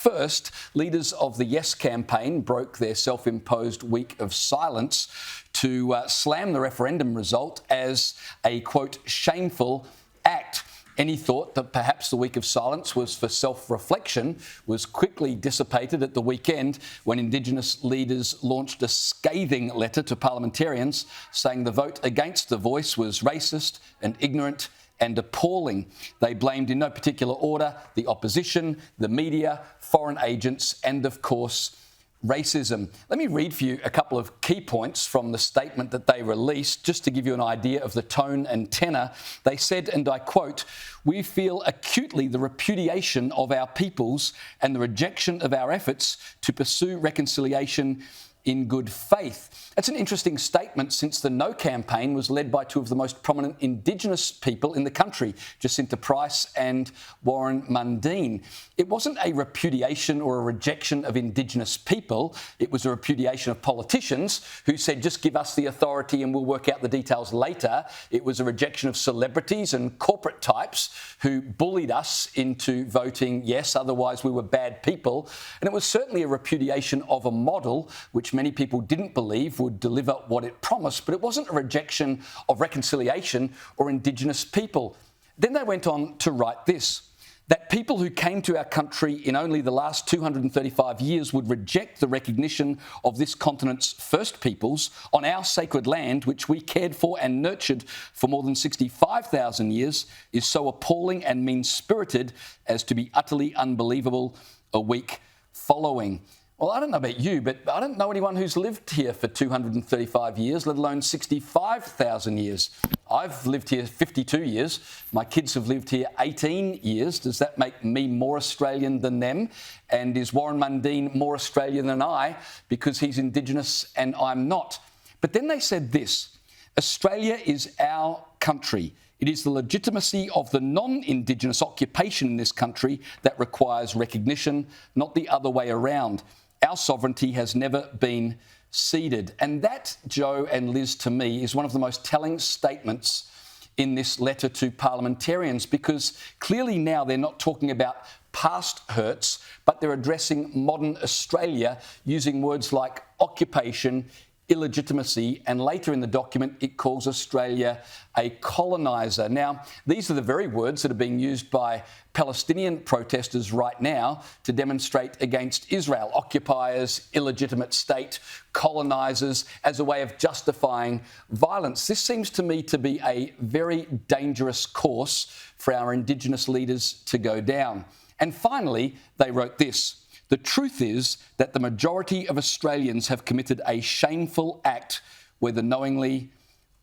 First, leaders of the Yes campaign broke their self-imposed week of silence to slam the referendum result as a, quote, shameful act. Any thought that perhaps the week of silence was for self-reflection was quickly dissipated at the weekend when Indigenous leaders launched a scathing letter to parliamentarians saying the vote against the voice was racist and ignorant and appalling. They blamed in no particular order the opposition, the media, foreign agents and, of course, racism. Let me read for you a couple of key points from the statement that they released, just to give you an idea of the tone and tenor. They said, and I quote, "We feel acutely the repudiation of our peoples and the rejection of our efforts to pursue reconciliation in good faith." That's an interesting statement, since the No campaign was led by two of the most prominent Indigenous people in the country, Jacinta Price and Warren Mundine. It wasn't a repudiation or a rejection of Indigenous people. It was a repudiation of politicians who said, just give us the authority and we'll work out the details later. It was a rejection of celebrities and corporate types who bullied us into voting yes, otherwise we were bad people. And it was certainly a repudiation of a model which many people didn't believe would deliver what it promised, but it wasn't a rejection of reconciliation or Indigenous people. Then they went on to write this, that people who came to our country in only the last 235 years would reject the recognition of this continent's first peoples on our sacred land, which we cared for and nurtured for more than 65,000 years, is so appalling and mean-spirited as to be utterly unbelievable a week following. Well, I don't know about you, but I don't know anyone who's lived here for 235 years, let alone 65,000 years. I've lived here 52 years. My kids have lived here 18 years. Does that make me more Australian than them? And is Warren Mundine more Australian than I because he's Indigenous and I'm not? But then they said this, Australia is our country. It is the legitimacy of the non-Indigenous occupation in this country that requires recognition, not the other way around. Our sovereignty has never been ceded. And that, Joe and Liz, to me, is one of the most telling statements in this letter to parliamentarians, because clearly now they're not talking about past hurts, but they're addressing modern Australia using words like occupation, illegitimacy, and later in the document it calls Australia a coloniser. Now, these are the very words that are being used by Palestinian protesters right now to demonstrate against Israel. Occupiers, illegitimate state, colonisers, as a way of justifying violence. This seems to me to be a very dangerous course for our Indigenous leaders to go down. And finally, they wrote this. The truth is that the majority of Australians have committed a shameful act, whether knowingly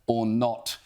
or not.